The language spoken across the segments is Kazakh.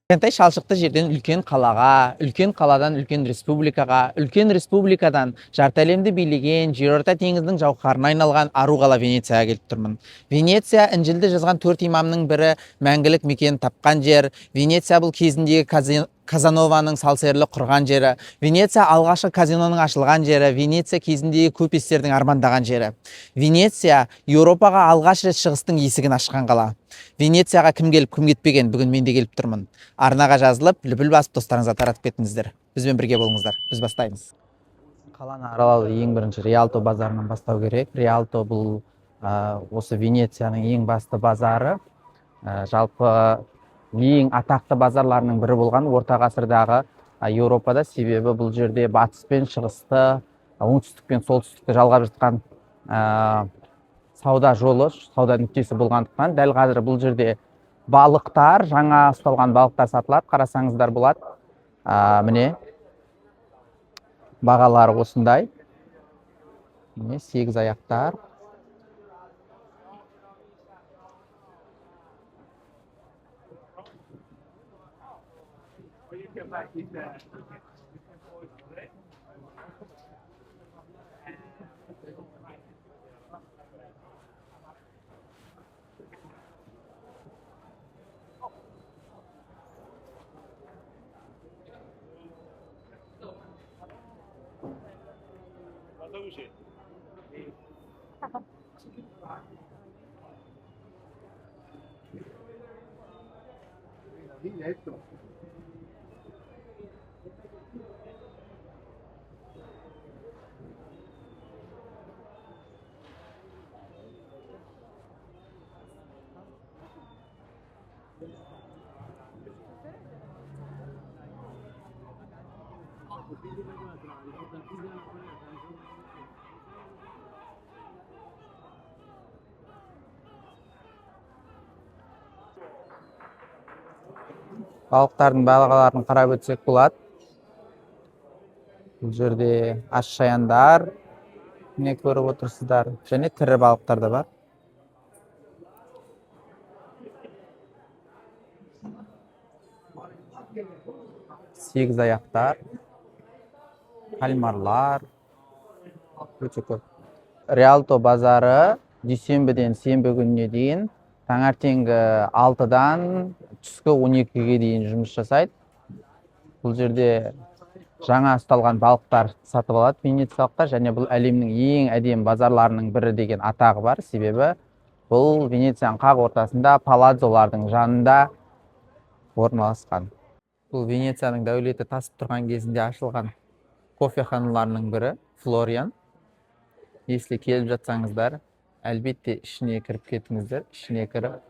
Кішкентай шалшықты жерден үлкен қалаға, үлкен қаладан үлкен республикаға, үлкен республикадан жарты әлемді билеген, жерорта теңіздің жауһарына айналған ару қала Венецияға келіп тұрмын. Венеция Інжілді жазған 4 имамның бірі мәңгілік мекенін тапқан жер. Венеция бұл кезіндегі Казанованың салсерлі құрған жері. Венеция алғашқы казиноның ашылған жері. Венеция кезіндегі көпестердің армандаған жері. Венеция Еуропаға алғаш рет шығыстың есігін ашқан қала. Венецияға кім келіп, кім кетпеген, бүгін мен де келіп тұрмын. Арнаға жазылып, лүпіл басып достарыңызға таратып кетіңіздер. Бізбен бірге болыңыздар. Біз бастаймыз. Қаланы аралауды ең бірінші Риалто базарынан бастау керек. Риалто бұл осы Венецияның ең басты базары. Жалпы ең атақты базарларының бірі болған орта ғасырдағы Еуропада, себебі бұл жерде батыс пен шығысты, оңтүстік пен солтүстікті жалғап жатқан сауда жолы, сауда нүктесі болғандықтан дәл қазір бұл жерде балықтар, жаңа ұсталған балықтар сатылады. Қарасаңыздар болады. Міне бағалары осындай. Міне 8 аяқтар. Балықтардың бағаларын қарап өтсек болады. Бұл жерде аш-шаяндар, не көріп отырсыздар, және тірі балықтар да бар. Сегіз аяқтар, кальмарлар, өте көп. Риалто базары дүйсенбіден сенбі күніне дейін таңертеңгі 6-дан түскі 12-ге дейін жұмыс жасайды. Бұл жерде жаңа ұсталған балықтар сатып алады венециялықтар, және бұл әлемнің ең әдемі базарларының бірі деген атағы бар. Себебі бұл Венецияның қақ ортасында, палаццолардың жанында орналасқан. Бұл Венецияның дәулеті тасып тұрған кезінде ашылған кофеханаларының бірі Флориан. Если келіп жатсаңыздар, әлбетте ішіне кіріп кетіңіздер. Ішіне кіріп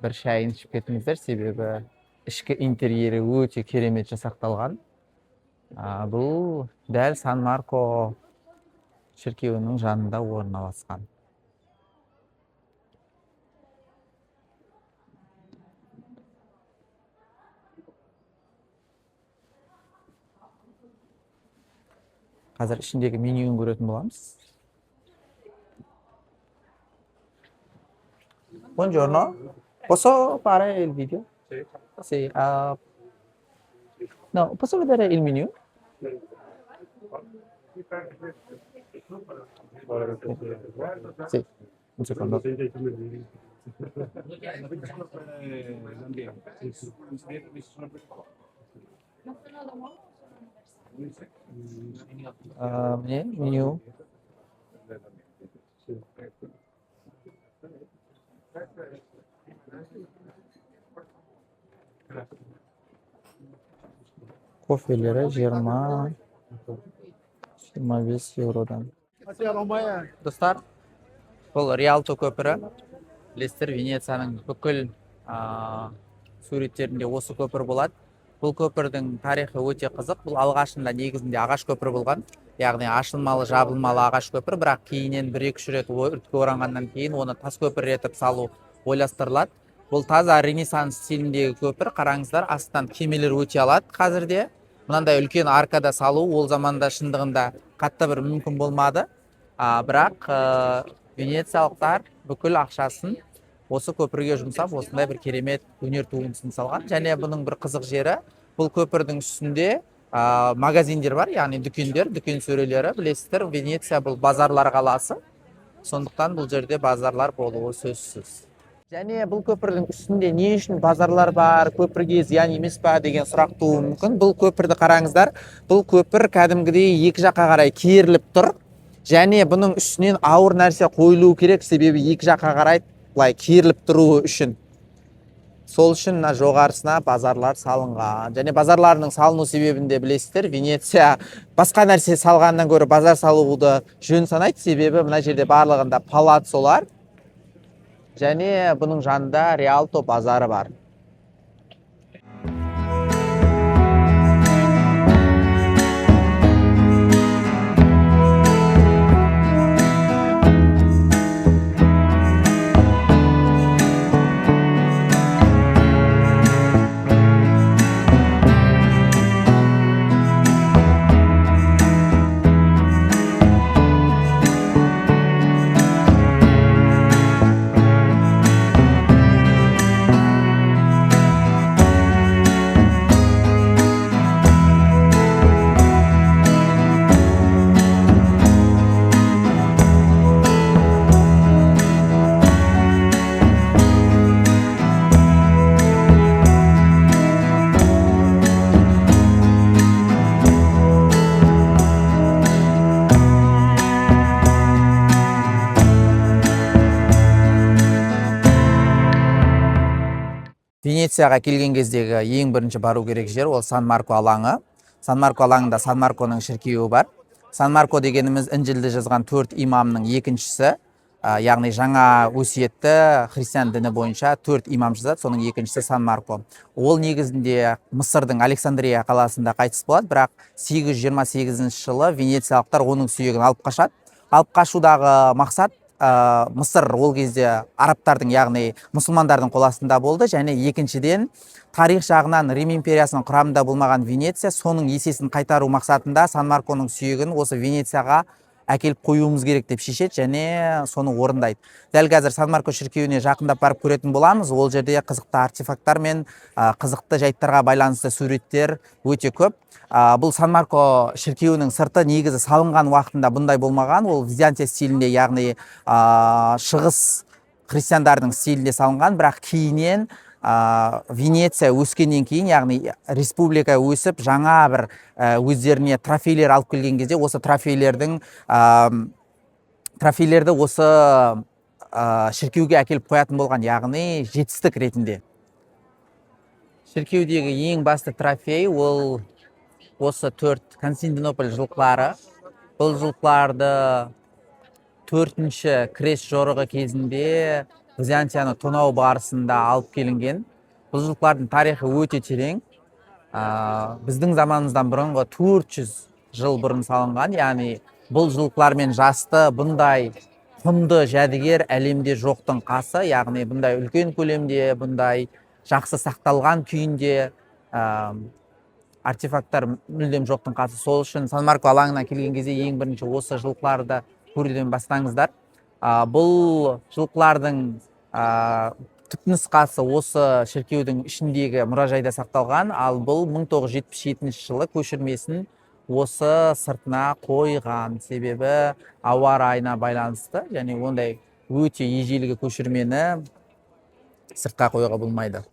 бір шайын ішіп кетіңіздер, себебі ішкі интерьері өте керемет жасақталған. Бұл дәл Сан-Марко шіркеуінің жанында орналасқан. Қазір ішіндегі менюін көретін боламыз. Buongiorno, posso fare il video? Sì. No, posso vedere il menu? Sì, un secondo. Menu. Кофелері 20-25 еуродан. Достар, бұл Риалто көпірі. Білесіздер, Венецияның бүкіл суреттерінде осы көпір болады. Бұл көпірдің тарихы өте қызық. Бұл алғашында негізінде ағаш көпір болған. Яғни ашылмалы, жабылмалы ағаш көпір, бірақ кейіннен 1-2 рет өртке оранғаннан кейін оны тас көпір етіп салу ойластырылады. Бұл таза Ренессанс стиліндегі көпір. Қараңыздар, астынан кемелер өте алады қазірде. Мынандай үлкен аркада салу ол заманда шындығында қатты бір мүмкін болмады. Бірақ венециялықтар бүкіл ақшасын осы көпірге жұмсап осындай бір керемет өнер туындысын салған. Және бұның бір қызық жері, бұл көпірдің үстінде магазиндер бар, яғни дүкендер, дүкен сөрелері. Білесіздер, Венеция бұл базарлар қаласы, сондықтан бұл жерде базарлар болуы сөзсіз. Және бұл көпірдің үстінде не үшін базарлар бар, көпірге зиян емес па деген сұрақ тууы мүмкін. Бұл көпірді қараңыздар, бұл көпір кәдімгідей екі жаққа қарай керіліп тұр. Және бұның үстінен ауыр нәрсе қойылуы керек, себебі екі жаққа қарай былай керіліп тұруы үшін. Сол үшін жоғарысына базарлар салынған. Және базарларының салыну себебін де білесіздер, Венеция басқа нәрсе салғаннан гөрі базар салуды жөн санайды, себебі мына жерде барлығында палацолар. Және бұның жанында Риалто базары бар. Венецияға келген кездегі ең бірінші бару керек жер ол Сан-Марко алаңы. Сан-Марко алаңында Сан-Марконың шіркеуі бар. Сан-Марко дегеніміз Інжілді жазған 4 имамның екіншісі, яғни жаңа өсиетті христиан діні бойынша 4 имам жазады, соның екіншісі Сан-Марко. Ол негізінде Мысырдың Александрия қаласында қайтыс болады, бірақ 828 жылы венециялықтар оның сүйегін алып қашады. Алып қашудағы мақсат Мысыр ол кезде арабтардың, яғни мұсылмандардың қол астында болды. Және екіншіден, тарих жағынан Рим империясының құрамында болмаған Венеция соның есесін қайтару мақсатында Сан-Марконың сүйегін осы Венецияға әкеліп қоюымыз керек деп шешеді және соны орындайды. Дәл қазір Сан-Марко шіркеуіне жақындап барып көретін боламыз. Ол жерде қызықты артефакттар мен қызықты жайттарға байланысты суреттер өте көп. Бұл Сан-Марко шіркеуінің сырты негізі салынған уақытында бұндай болмаған. Ол Византия стилінде, яғни шығыс христиандардың стилінде салынған, бірақ кейіннен Венеция өскеннен кейін, яғни республика өсіп, жаңа бір өздеріне трофейлер алып келген кезде, осы трофейлерді осы шіркеуге әкеліп қоятын болған, яғни жетістік ретінде. Шіркеудегі ең басты трофей ол осы 4 Константинополь жылқылары. Бұл жылқыларды 4-ші крест жорығы кезінде Византияны тонау барысында алып келінген. Бұл жылқылардың тарихы өте терең. Біздің заманымыздан бұрынғы 400 жыл бұрын салынған. Яғни бұл жылқылармен жасты бұндай құнды жәдігер әлемде жоқтың қасы. Яғни бұндай үлкен көлемде, бұндай жақсы сақталған күйінде артефакттар мүлдем жоқтың қасы. Сол үшін Сан-Марко алаңына келген кезде ең бірінші осы жылқыларды көруден бастаңыздар. Бұл жылқылардың түпнұсқасы осы шіркеудің ішіндегі мұражайда сақталған, ал бұл 1977 жылы көшірмесін осы сыртына қойған, себебі ауа райына байланысты, және ондай өте ежелгі көшірмені сыртқа қоюға болмайды.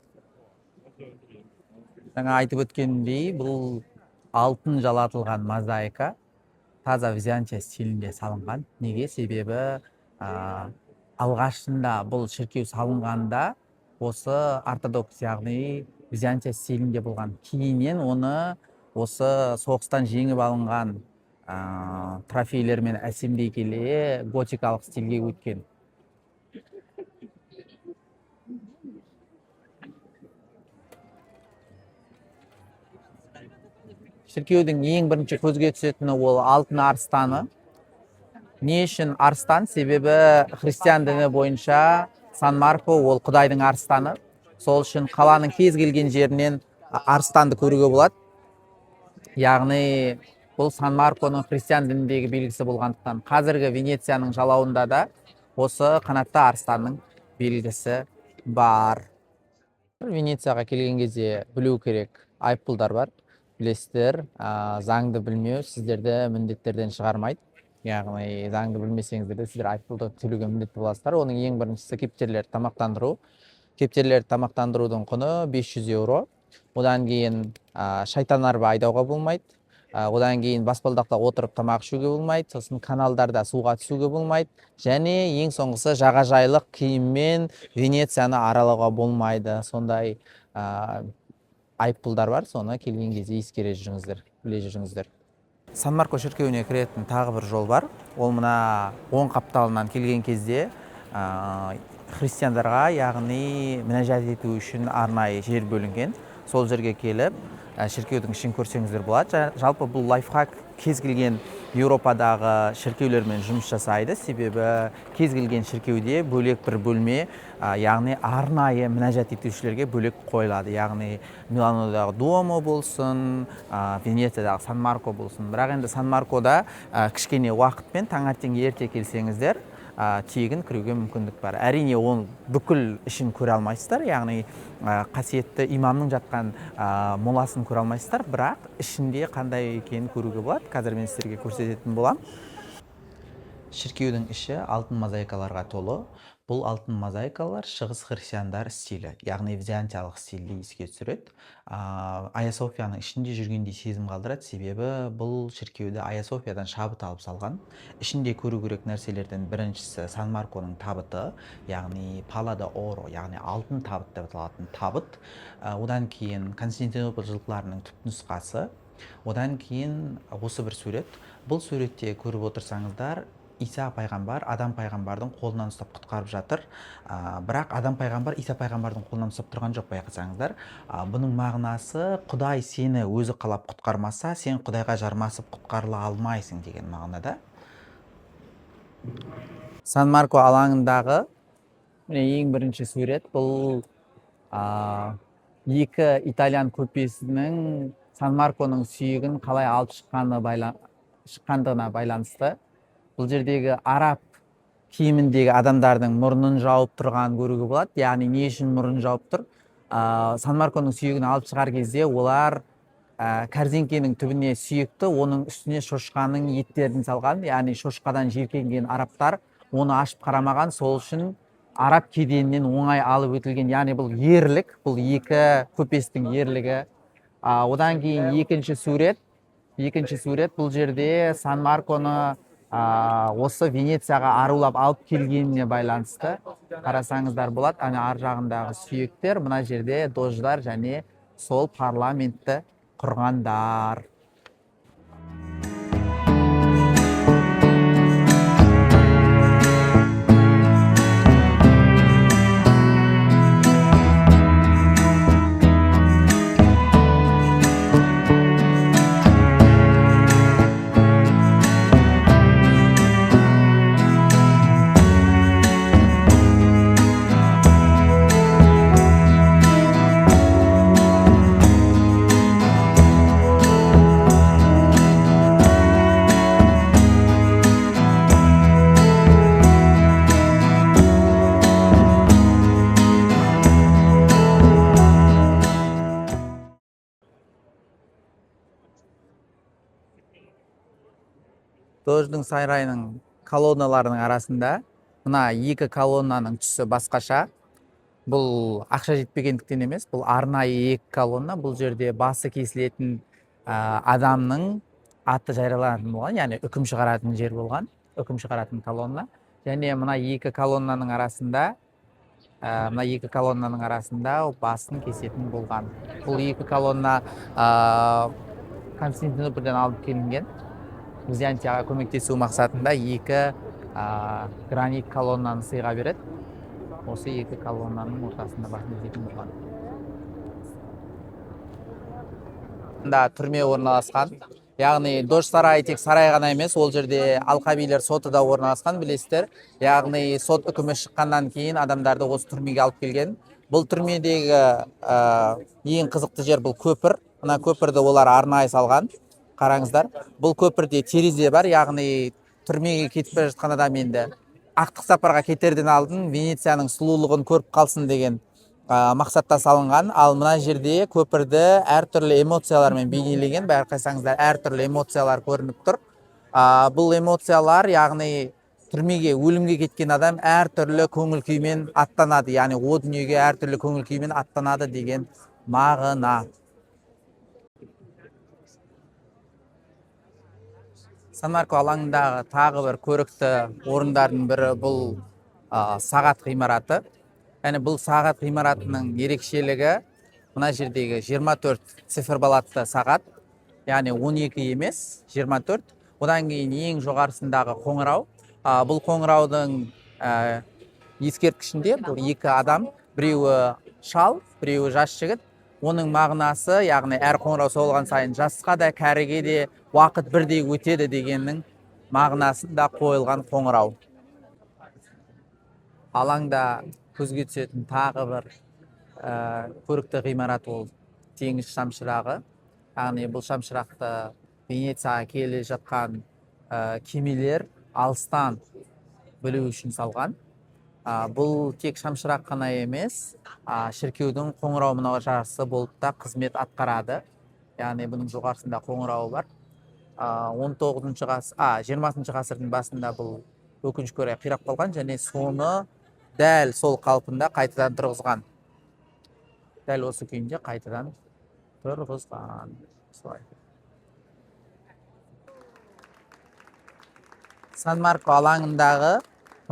Жаңа айтып өткендей, бұл алтын жалатылған мозаика таза Византия стилінде салынған. Неге? Себебі алғашында бұл шіркеу салынғанда осы ортодокс, яғни Византия стилінде болған. Кейіннен оны осы соғыстан жеңіп алынған трофейлермен әсемдей келе готикалық стилге өткен. Шіркеудің ең бірінші көзге түсетіні ол алтын арыстаны. Не үшін арыстан? Себебі христиан діні бойынша Сан-Марко ол Құдайдың арыстаны. Сол үшін қаланың кез келген жерінен арыстанды көруге болады. Яғни бұл Сан-Марконың христиан дініндегі белгісі болғандықтан қазіргі Венецияның жалауында да осы қанатты арыстанның белгісі бар. Венецияға келген кезде білу керек, айыппұлдар бар. Білесіздер, заңды білмеу сіздерді міндеттерден шығармайды. Яғни заңды білмесеңіздер де сіздер айыппұлды төлеуге міндетті боласыздар. Оның ең біріншісі кептерлерді тамақтандыру. Кептерлерді тамақтандырудың құны 500 еуро. Одан кейін шайтан арба айдауға болмайды. Одан кейін баспалдақта отырып тамақ ішуге болмайды. Сосын каналдарда суға түсуге болмайды. Және ең соңғысы жағажайлық киіммен Венецияны аралауға болмайды. Сондай айыппұлдар бар. Соны келген кезде ескере жүріңіздер, біле жүріңіздер. Сан-Марко шіркеуіне кіретін тағы бір жол бар. Ол мына оң қапталынан келген кезде христиандарға, яғни мінәжат ету үшін арнайы жер бөлінген. Сол жерге келіп, шіркеудің ішін көрсеңіздер болады. Жалпы бұл лайфхак кез келген Еуропадағы шіркеулермен жұмыс жасайды. Себебі кез келген шіркеуде бөлек бір бөлме, яғни арнайы мінәжат етушілерге бөлек қойылады. Яғни Миланодағы Дуомо болсын, Венециядағы Сан-Марко болсын. Бірақ енді Сан-Маркода кішкене уақытпен таңертең ерте келсеңіздер, тегін кіруге мүмкіндік бар. Әрине ол бүкіл ішін көре алмайсыздар, яғни қасиетті имамның жатқан моласын көре алмайсыздар, бірақ ішінде қандай екенін көруге болады. Қазір мен сіздерге көрсететін боламын. Шіркеудің іші алтын мозаикаларға толы. Бұл алтын мозаикалар шығыс христиандар стилі, яғни византиялық стилді еске түсіреді. Айя Софияның ішінде жүргендей сезім қалдырады, себебі бұл шіркеуді Айя Софиядан шабыт алып салған. Ішінде көру керек нәрселерден біріншісі Сан-Марконың табыты, яғни Пала де Оро, яғни алтын табыт деп аталатын табыт. Одан кейін Константинополь жылқыларының түпнұсқасы. Одан кейін осы бір сурет. Бұл суретте көріп отырсаңыздар, Иса пайғамбар адам пайғамбардың қолынан ұстап құтқарып жатыр. Бірақ адам пайғамбар Иса пайғамбардың қолынан ұстап тұрған жоқ, байқасаңыздар. Бұның мағынасы, Құдай сені өзі қалап құтқармаса, сен Құдайға жармасып құтқарыла алмайсың деген мағынада. Сан-Марко алаңындағы ең бірінші сурет бұл екі итальян көпесінің Сан-Марконың сүйегін қалай алып шыққандығына байланысты. Бұл жердегі араб киіміндегі адамдардың мұрнын жауып тұрған көруге болады. Яғни не үшін мұрнын жауып тұр? Сан-Марконың сүйегін алып шығар кезде олар кәрзеңкенің түбіне сүйекті, оның үстіне шошқаның еттерін салған. Яғни шошқадан жиіркенген арабтар оны ашып қарамаған. Сол үшін араб кеденінен оңай алып өтілген. Яғни бұл ерлік, бұл екі көпестің ерлігі. Одан кейін екінші сурет бұл жерде Сан-Марконы осы Венецияға арулап алып келгеніне байланысты. Қарасаңыздар болады, ар жағындағы сүйектер, мына жерде дождар және сол парламентті құрғандар. Дождың сайрайының колонналарының арасында мына екі колоннаның түсі басқаша. Бұл ақша жетпегендіктен емес, бұл арнайы екі колонна. Бұл жерде басы кесілетін адамның аты жарияланатын болған, яғни үкім шығаратын жер болған, үкім шығаратын колонна. Және мына екі колоннаның арасында басын кесетін болған. Бұл екі колонна Константинопольдан алып келінген. Византияға көмектесу мақсатында екі гранит колоннаны сыйға береді. Осы екі колоннаның ортасында басын кесетін болған. Түрме орналасқан. Яғни Дож сарайы тек сарай ғана емес, ол жерде алқабилер соты да орналасқан, білесіздер. Яғни сот үкімі шыққаннан кейін адамдарды осы түрмеге алып келген. Бұл түрмедегі ең қызықты жер бұл көпір. Мына көпірді олар арнайы салған. Қараңыздар, бұл көпірде терезе бар, яғни түрмеге кетіп бара жатқан адам енді ақтық сапарға кетерден алдын Венецияның сұлулығын көріп қалсын деген мақсатта салынған. Ал мына жерде көпірді әртүрлі эмоциялармен бейнелеген. Байқасаңыздар, әртүрлі эмоциялар көрініп тұр. Бұл эмоциялар, яғни түрмеге, өлімге кеткен адам әртүрлі көңіл күймен аттанады, яғни о дүниеге әртүрлі көңіл күймен аттанады деген мағына. Сан-Марко алаңындағы тағы бір көрікті орындардың бірі бұл сағат ғимараты. Яғни бұл сағат ғимаратының ерекшелігі мына жердегі 24 циферблатты сағат, яғни 12 емес, 24. Одан кейін ең жоғарысындағы қоңырау. Бұл қоңыраудың ескерткішінде бұл екі адам, біреуі шал, біреуі жас жігіт. Оның мағынасы, яғни әр қоңырау соғылған сайын жасқа да, кәріге де уақыт бірдей өтеді дегеннің мағынасында қойылған қоңырау. Алаңда көзге түсетін тағы бір көрікті ғимарат ол теңіз шамшырағы. Яғни бұл шамшырақты Венецияға келе жатқан кемелер алыстан білу үшін салған. Бұл тек шамшырақ қана емес, шіркеудің қоңырау мұнажарасы болып та қызмет атқарады. Яғни бұның жоғарысында қоңырауы бар. 20 ғасырдың басында бұл өкінішке орай қирап қалған, және соны дәл сол қалпында қайтадан тұрғызған. Дәл осы күйінде қайтадан тұрғызған. Сан-Марко алаңындағы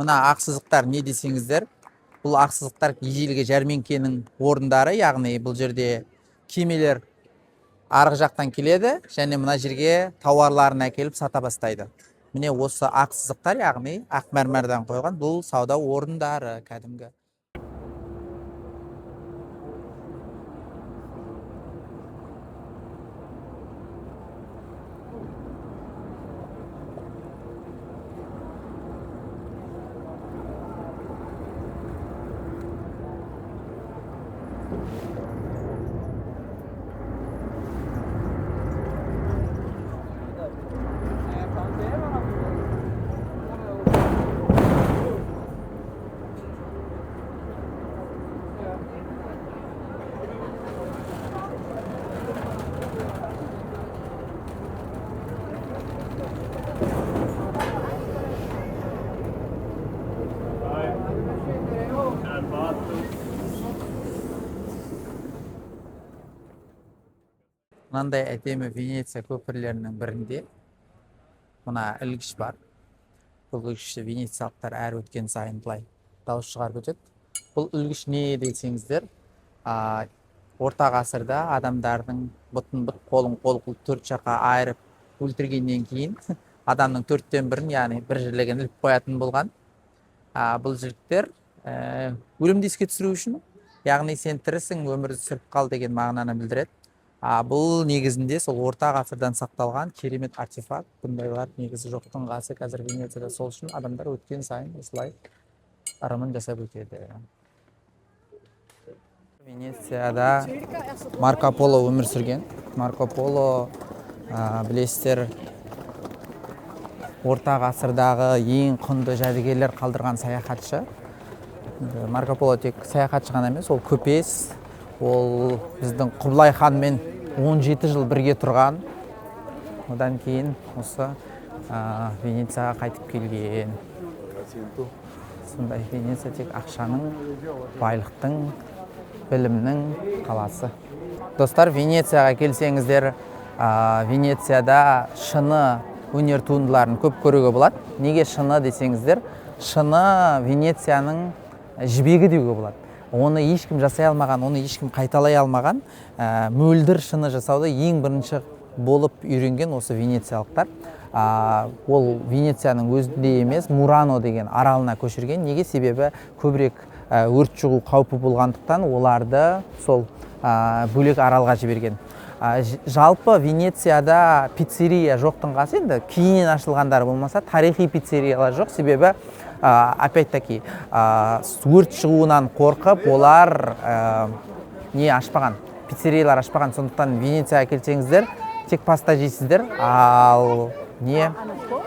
мына ақсызықтар не десеңіздер, бұл ақсызықтар ежелгі жәрмеңкенің орындары, яғни бұл жерде кемелер арғы жақтан келеді және мына жерге тауарларын әкеліп сата бастайды. Міне осы ақсызықтар, яғни ақ мәрмәрден қойған бұл сауда орындары кәдімгі. Мынандай әдемі Венеция көпірлерінің бірінде мына ілгіш бар. Бұл ілгішті венециялықтар әр өткен сайын былай дауыс шығарып өтеді. Бұл ілгіш не десеңіздер, орта ғасырда адамдардың бұтын бұт, қолын қол қылып төрт жаққа айырып өлтіргеннен кейін адамның 4/1-ін, яғни бір жілігін іліп қоятын болған. Бұл жіліктер өлімді еске түсіру үшін, яғни сен тірісің, өмірді сүріп қал деген мағынаны білдіреді. Бұл негізінде сол орта ғасырдан сақталған керемет артефакт. Бұндайлар негізі жоқтың қасы қазір Венецияда, сол үшін адамдар өткен сайын осылай ырымын жасап өтеді. Венецияда Марко Поло өмір сүрген. Марко Поло, білесіздер, орта ғасырдағы ең құнды жәдігерлер қалдырған саяхатшы. Марко Поло тек саяхатшы ғана емес, ол көпес. Ол біздің Құбылай ханмен 17 жыл бірге тұрған. Одан кейін осы Венецияға қайтып келген. Сондай Венеция тек ақшаның, байлықтың, білімнің қаласы. Достар, Венецияға келсеңіздер, Венецияда шыны өнер туындыларын көп көруге болады. Неге шыны десеңіздер, шыны Венецияның жібегі деуге болады. Оны ешкім жасай алмаған, оны ешкім қайталай алмаған, мөлдір шыны жасауды ең бірінші болып үйренген осы венециялықтар. Ол Венецияның өзінде емес, Мурано деген аралына көшірген. Неге? Себебі көбірек өрт шығу қаупі болғандықтан оларды сол бөлек аралға жіберген. Жалпы Венецияда пиццерия жоқтың қасы, енді кейіннен ашылғандары болмаса, тарихи пиццериялар жоқ. Себебі опять-таки өрт шығуынан қорқып, олар не ашпаған, пиццериялар ашпаған. Сондықтан Венецияға келсеңіздер, тек паста жейсіздер, ал не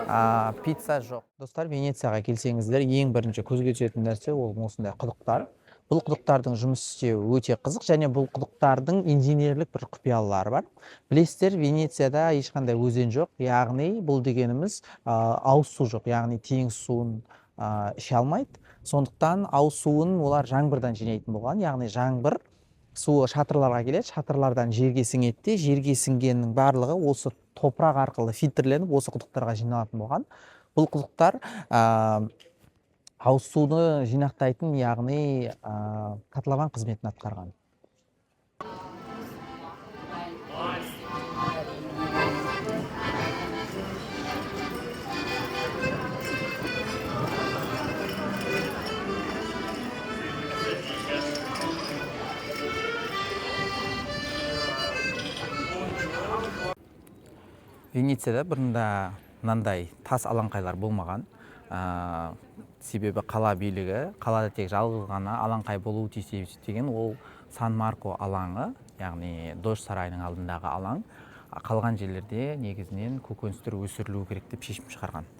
Пицца жоқ. Достар, Венецияға келсеңіздер, ең бірінші көзге түсетін нәрсе ол осындай құдықтар. Бұл құдықтардың жұмыс істеуі өте қызық, және бұл құдықтардың инженерлік бір құпиялары бар. Білесіздер, Венецияда ешқандай өзен жоқ, яғни бұл дегеніміз ауыз су жоқ, яғни теңіз суын іше алмайды. Сондықтан ауыз суын олар жаңбырдан жинайтын болған, яғни жаңбыр суы шатырларға келеді, шатырлардан жерге сіңеді де, жерге сіңгеннің барлығы осы топырақ арқылы фильтрленіп осы құдықтарға жиналатын болған. Бұл құдықтар ауыз суды жинақтайтын, яғни котлован қызметін атқарған. Венецияда бұрында мынандай тас алаңқайлар болмаған. Себебі қала билігі, қалада тек жалғыз ғана алаңқай болуы тиіс деген ол Сан-Марко алаңы, яғни Дож сарайының алдындағы алаң. Қалған жерлерде негізінен көкөністер өсірілуі керек деп шешім шығарған.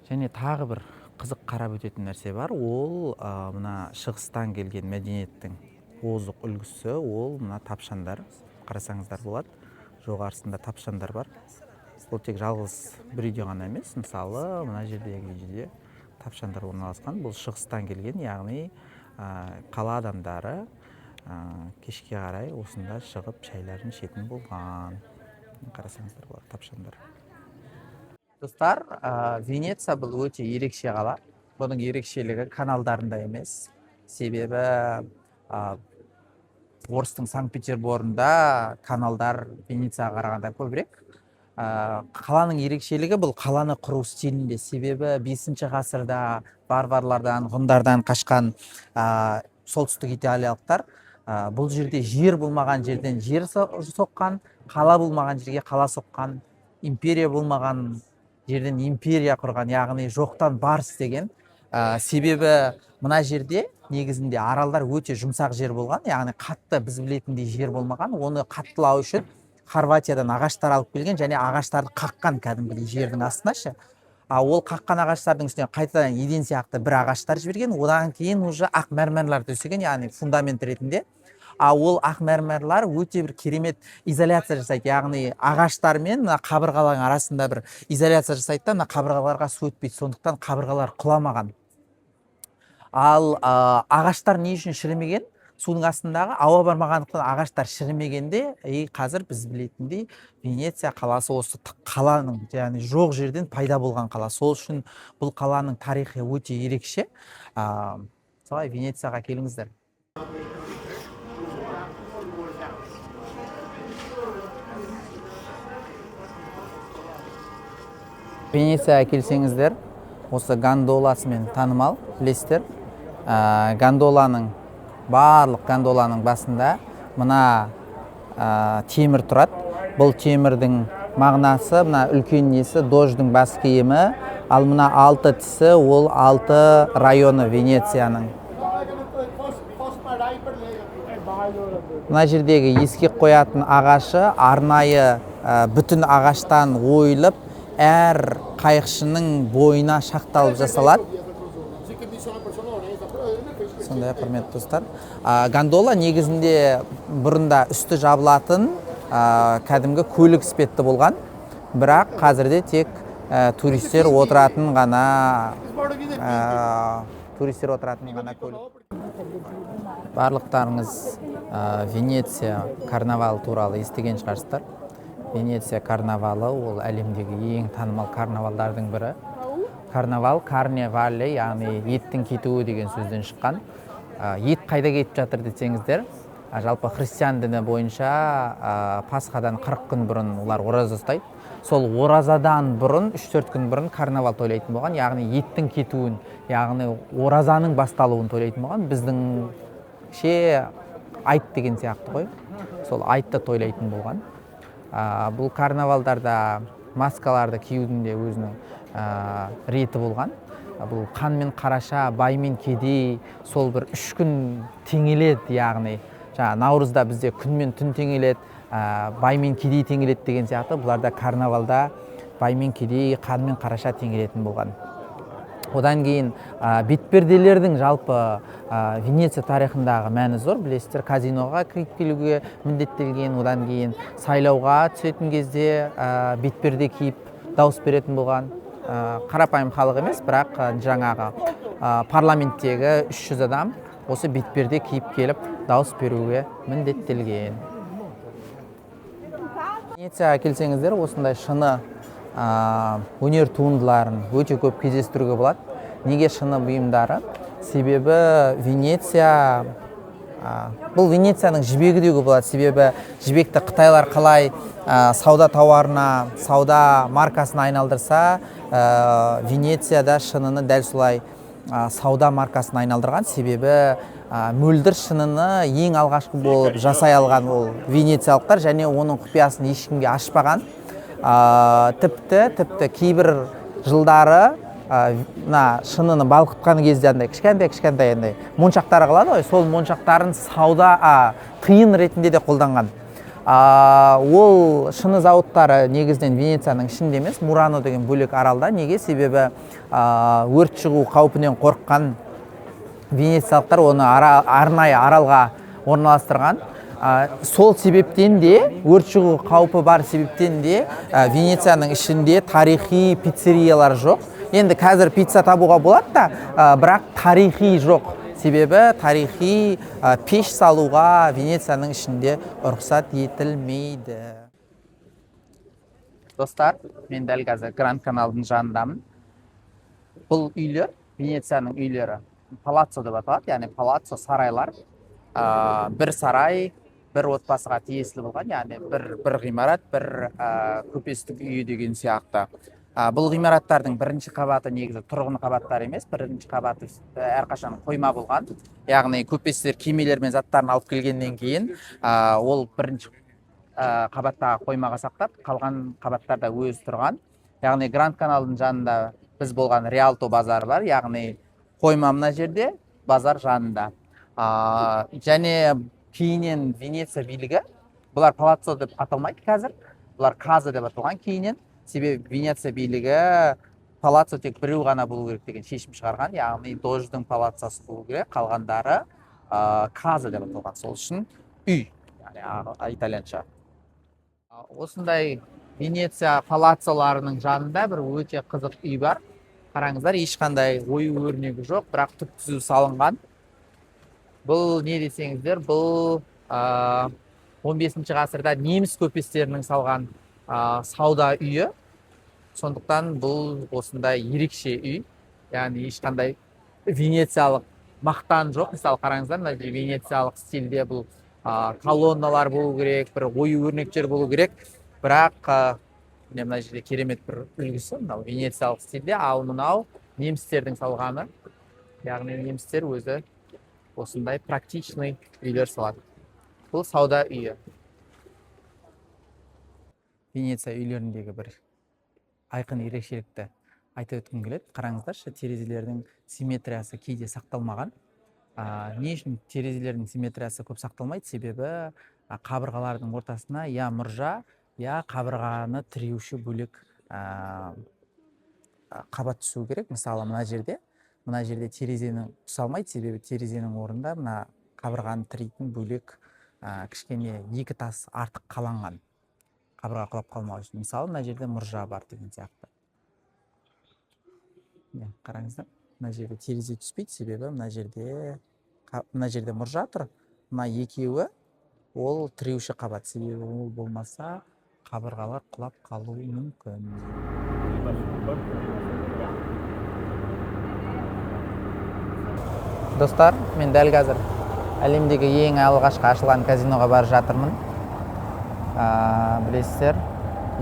Және тағы бір қызық қарап өтетін нәрсе бар, ол мына шығыстан келген мәдениеттің озық үлгісі, ол мына тапшандар. Қарасаңыздар болады, жоғарысында тапшандар бар. Бұл тек жалғыз бір үйде ғана емес, мысалы мына жердегі үйде тапшандар орналасқан. Бұл шығыстан келген, яғни қала адамдары кешке қарай осында шығып шайларын ішетін болған. Қарасаңыздар болады, тапшандар. Достар, Венеция бұл өте ерекше қала. Бұның ерекшелігі каналдарында емес. Себебі орыстың Санкт-Петерборында каналдар Венецияға қарағанда көбірек. Қаланың ерекшелігі бұл қаланы құру стилінде. Себебі 5 ғасырда барбарлардан, ғұндардан қашқан солтүстік италиялықтар бұл жерде жер болмаған жерден жер соққан, қала болмаған жерге қала соққан, империя болмаған жерден империя құрған, яғни жоқтан бар істеген. Себебі мына жерде негізінде аралдар өте жұмсақ жер болған, яғни қатты біз білетіндей жер болмаған. Оны қаттылау үшін Хорватиядан ағаштар алып келген, және ағаштарды қаққан кәдімгідей жердің астынашы. Ол қаққан ағаштардың үстіне қайтадан еден сияқты бір ағаштар жіберген, одан кейін уже ақ мәрмәрлар төсеген, яғни фундамент ретінде. Ол ақ мәрмәрлар өте бір керемет изоляция жасайды, яғни ағаштар мен қабырғалардың арасында бір изоляция жасайды да, қабырғаларға су өтпейді, сондықтан қабырғалар құламаған. Ал ағаштар не үшін шірімеген? Судың астындағы ауа бармағандықтан ағаштар шірімегенде, қазір біз білетіндей Венеция қаласы осы қаланың, яғни жоқ жерден пайда болған қала. Сол үшін бұл қаланың тарихы өте ерекше. Солай Венецияға келіңіздер. Венецияға келсеңіздер, осы гондоласымен танымал, білесіздер. Барлық гондоланың басында мына темір тұрады. Бұл темірдің мағынасы, мына үлкен несі Дождың бас киімі, ал мына 6 тісі ол 6 районы Венецияның. Мына жердегі ескек қоятын ағашы арнайы бүтін ағаштан ойылып, әр қайықшының бойына шақталып жасалады. Сондай, құрметті достар. Гондола негізінде бұрында үсті жабылатын кәдімгі көлік іспетті болған, бірақ қазірде тек туристер отыратын ғана көлік. Барлықтарыңыз Венеция карнавалы туралы естіген шығарсыздар. Венеция карнавалы ол әлемдегі ең танымал карнавалдардың бірі. Карнавал, карневале, яғни еттің кетуі деген сөзден шыққан. Ет қайда кетіп жатыр десеңіздер, жалпы христиан діні бойынша Пасхадан 40 күн бұрын олар ораза ұстайды. Сол оразадан бұрын, 3-4 күн бұрын карнавал тойлайтын болған, яғни еттің кетуін, яғни оразаның басталуын тойлайтын болған. Біздіңше айт деген сияқты ғой, сол айтты тойлайтын болған. Бұл карнавалдарда маскаларды киюдің де өзінің реті болған. Бұл қан мен қараша, бай мен кедей, сол бір 3 күн теңеледі, яғни наурызда бізде күн мен түн теңеледі, бай мен кедей теңеледі деген сияқты. Бұларда карнавалда бай мен кедей, қан мен қараша тең келетін болған. Одан кейін бетперделердің жалпы Венеция тарихындағы мәні зор. Білесіздер, казиноға кіріп келуге міндеттелген, одан кейін сайлауға түсетін кезде бетперде киіп дауыс беретін болған. Қарапайым халық емес, бірақ жаңағы парламенттегі 300 адам осы бетперде киіп келіп дауыс беруге міндеттелген. Венецияға келсеңіздер, осындай шыны өнер туындыларын өте көп кездестіруге болады. Неге шыны бұйымдары? Себебі Венеция, бұл Венецияның жібегі деуге болады. Себебі жібекті қытайлар қалай сауда тауарына, сауда маркасына айналдырса, Венецияда шыныны дәл солай сауда маркасына айналдырған. Себебі мөлдір шыныны ең алғашқы болып жасай алған ол венециялықтар, және оның құпиясын ешкімге ашпаған. Тіпті кейбір жылдары шыныны балқытқан кезде кішкентай моншақтары қалады ғой, сол моншақтарын сауда тиын ретінде де қолданған. Ол шыны зауыттары негізінен Венецияның ішінде емес, Мурано деген бөлек аралда. Неге? Себебі өрт шығу қаупінен қорыққан венециялықтар оны арнайы аралға орналастырған. Сол себептен де, өрт шығу қаупі бар себептен де Венецияның ішінде тарихи пиццериялар жоқ. Енді қазір пицца табуға болады да, бірақ тарихи жоқ. Себебі тарихи пеш салуға Венецияның ішінде рұқсат етілмейді. Достар, мен дәл қазір Гранд Каналдың жанындамын. Бұл үйлер, Венецияның үйлері, палаццо деп аталады, яғни палаццо сарайлар. Бір сарай, бір отбасыға тиесілі болған, яғни бір ғимарат, бір көпестік үйі деген сияқты. Бұл ғимараттардың бірінші қабаты негізі тұрғын қабаттар емес, бірінші қабаты әрқашан қойма болған. Яғни көпестер кемелер мен заттарын алып келгеннен кейін, ол бірінші қабаттағы қоймаға сақтап, қалған қабаттарда өз тұрған. Яғни Гранд Каналдың жанында біз болған Риалто базары бар, яғни қойма мына жерде, базар жанында. Және кейінен Венеция билігі, бұлар палаццо деп аталмайды қазір, бұлар каза деп аталған кейінен. Себебі Венеция билігі палаццо тек біреу ғана болу керек деген шешім шығарған, яғни дождың палаццосы болу керек, қалғандары каза деп аталған. Сол үшін үй, яғни итальянша. Осындай Венеция палаццоларының жанында бір өте қызық үй бар. Қараңыздар, ешқандай ою өрнегі жоқ, бірақ түп түзу салынған. Бұл не десеңіздер, бұл 15 ғасырда неміс көпестерінің салған сауда үйі. Сондықтан бұл осындай ерекше үй. Яғни ешқандай венециялық мақтан жоқ. Мысалы қараңыздар, венециялық стильде бұл колонналар болу керек, бір ою өрнектер болу керек. Бірақ мына жерде керемет бір үлгісі, мынау венециялық стильде, ал мынау немістердің салғаны. Яғни немістер өзі осындай практичный үйлер салады. Бұл сауда үйі. Венеция үйлеріндегі бір айқын ерекшелікті айтып өткім келеді. Қараңыздаршы, терезелердің симметриясы кейде сақталмаған. Не үшін терезелердің симметриясы көп сақталмайды? Себебі қабырғалардың ортасына я мұржа, я қабырғаны тіреуші бөлек қабат түсу керек. Мысалы, мына жерде терезені тұсалмайды, себебі терезенің орнында мына қабырғаны тірейтін бөлек кішкене екі тас артық қаланған. Қабырға құлап қалмау үшін. Мысалы, мына жерде мұржа бар деген сияқты. Қараңыздар, мына жерде терезе түспейді, себебі мына жерде мұржа тұр. Мына екеуі ол тіреуші қабат, себебі ол болмаса қабырғалар құлап қалуы мүмкін. Достар, мен дәл қазір әлемдегі ең алғашқы ашылған казиноға барып жатырмын. Білесіздер,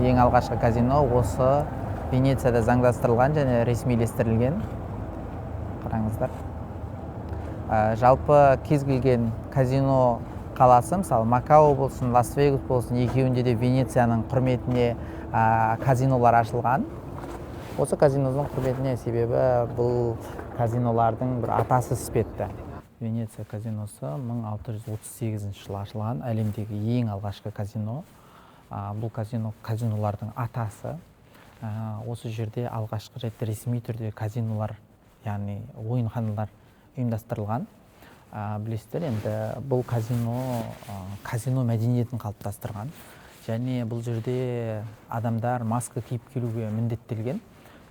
ең алғашқы казино осы Венецияда заңдастырылған және ресмилестірілген. Қараңыздар. Жалпы кез келген казино қаласы, мысалы Макао болсын, Лас-Вегас болсын, екеуінде де Венецияның құрметіне казинолар ашылған. Осы казиноның құрметіне, себебі бұл казинолардың бір атасы іспетті. Венеция казиносы 1638 жылы ашылған, әлемдегі ең алғашқы казино. Бұл казинолардың атасы. Осы жерде алғашқы рет ресми түрде казинолар, яғни ойынханалар ұйымдастырылған. Білесіздер, енді бұл казино мәдениетін қалыптастырған. Және бұл жерде адамдар маска киіп келуге міндеттелген.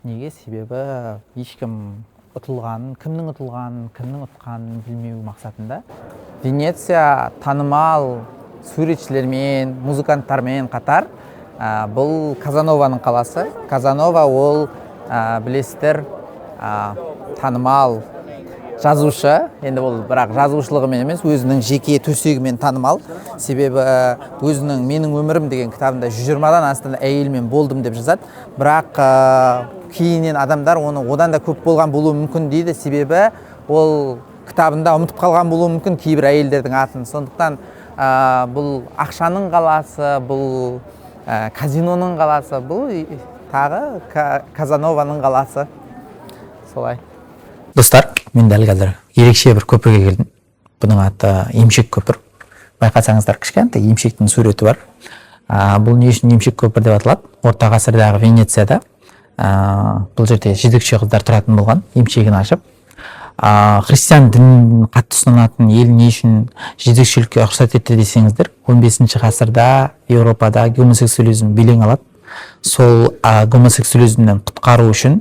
Неге? Себебі ешкім кімнің ұтылғанын, кімнің ұтқанын білмеу мақсатында. Венеция танымал суретшілермен, музыканттармен қатар бұл Казанованың қаласы. Казанова ол білесіздер танымал жазушы. Енді бұл бірақ жазушылығымен емес, өзінің жеке төсегімен танымал. Себебі өзінің "Менің өмірім" деген кітабында 120-дан астам әйелмен болдым деп жазады. Бірақ кейіннен адамдар оны одан да көп болған болуы мүмкін дейді. Себебі ол кітабында ұмытып қалған болуы мүмкін кейбір әйелдердің атын. Сондықтан бұл ақшаның қаласы, бұл казиноның қаласы, бұл тағы Казанованың қаласы. Солай. Достар, мен дәл қазір ерекше бір көпірге келдім. Бұның аты Емшек көпір. Байқасаңыздар, кішкентай емшектің суреті бар. Бұл не үшін Емшек көпір деп аталады? Орта ғасырдағы Венецияда бұл жерде жезөкше қыздар тұратын болған, емшегін ашып. Христиан дінін қатты ұстанатын ел не үшін жезөкшелікке рұқсат етті десеңіздер, 15 ғасырда Еуропада гомосексуализм белең алады. Сол гомосексуализмнен құтқару үшін,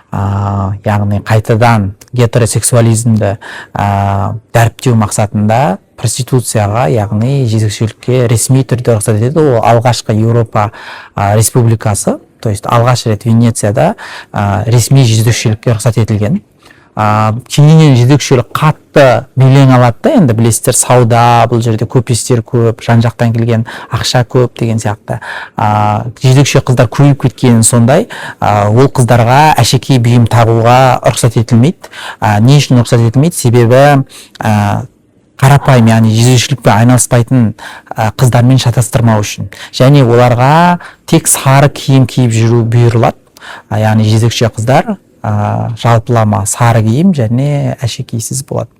яғни қайтадан гетеросексуализмді дәріптеу мақсатында проституцияға, яғни жезөкшелікке ресми түрде рұқсат етеді. Ол алғашқы Еуропа республикасы, то есть алғаш рет Венецияда ресми жезөкшелікке рұқсат етілген. Кейіннен жезөкшелік қатты белең алады да, енді білесіздер, сауда, бұл жерде көпестер көп, жан-жақтан келген ақша көп деген сияқты. Жезөкше қыздар көбейіп кеткені сондай, ол қыздарға әшекей бұйым тағуға рұқсат етілмейді. Не үшін рұқсат етілмейді? Себебі қарапайым, яғни жезөкшелікпен айналыспайтын қыздармен шатастырмау үшін. Және оларға тек сары киім киіп жүру бұйырылады. Яғни жезөкше қыздар жалпылама сары киім және әшекейсіз болады.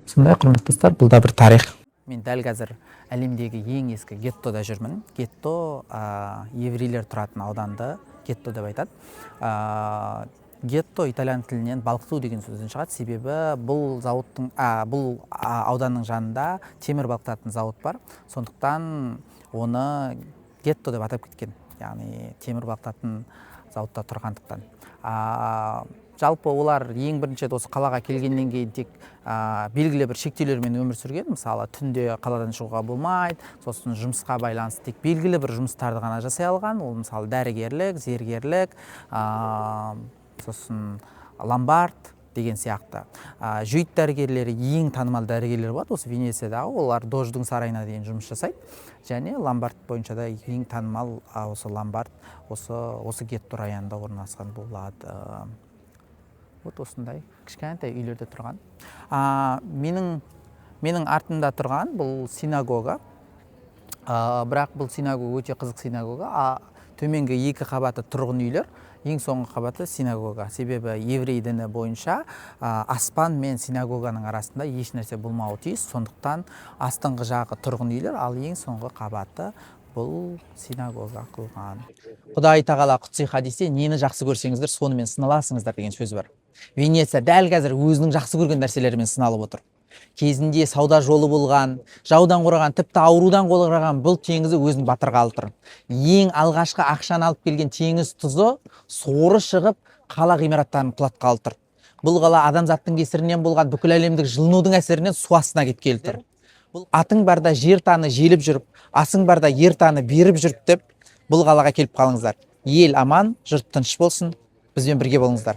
Сондай, құрметті достар, бұл да бір тарих. Мен дәл қазір әлемдегі ең ескі геттода жүрмін. Гетто еврейлер тұратын ауданды гетто деп айтады. Гетто итальян тілінен балқыту деген сөзден шығады. Себебі бұл ауданның жанында темір балқытатын зауыт бар. Сондықтан оны гетто деп атап кеткен. Яғни темір балқытатын зауытта тұрғандықтан. Жалпы олар ең бірінші осы қалаға келгеннен кейін тек белгілі бір шектеулермен өмір сүрген. Мысалы, түнде қаладан шығуға болмайды, сосын жұмысқа байланысты тек белгілі бір жұмыстарды ғана жасай алған. Ол мысалы дәрігерлік, зергерлік, сосын ломбард деген сияқты. Жүйт дәрігерлері, ең танымал дәрігерлер болады осы Венециядағы. Олар Дождың сарайына дейін жұмыс жасайды. Және ломбард бойынша да ең танымал осы ломбард осы гетто районында орналасқан болады. Вот осындай кішкентай үйлерде тұрған. Менің артымда тұрған бұл синагога. Бірақ бұл синагога өте қызық синагога. Төменгі 2 қабаты тұрғын үйлер, ең соңғы қабаты синагога. Себебі еврей діні бойынша аспан мен синагоганың арасында еш нәрсе болмауы тиіс. Сондықтан астыңғы жағы тұрғын үйлер, ал ең соңғы қабаты бұл синагога қылған. Құдай тағала құдси хадисте нені жақсы көрсеңіздер, сонымен сыналасыңыздар деген сөз бар. Венеция дәл қазір өзінің жақсы көрген нәрселерімен сыналып отыр. Кезінде сауда жолы болған, жаудан қорғаған, тіпті аурудан қорғаған бұл теңізі өзін батырға алып тұр. Ең алғашқы ақшаны алып келген теңіз тұзы соры шығып, қала ғимараттарын құлатқалы тұр. Бұл қала адамзаттың кесірінен болған бүкіл әлемдік жылынудың әсерінен су астына кеткелі тұр. Атың барда жер таны желіп жүріп, асың барда ер таны беріп жүріп деп бұл қалаға келіп қалыңыздар. Ел аман, жұрт тыныш болсын, бізбен бірге болыңыздар.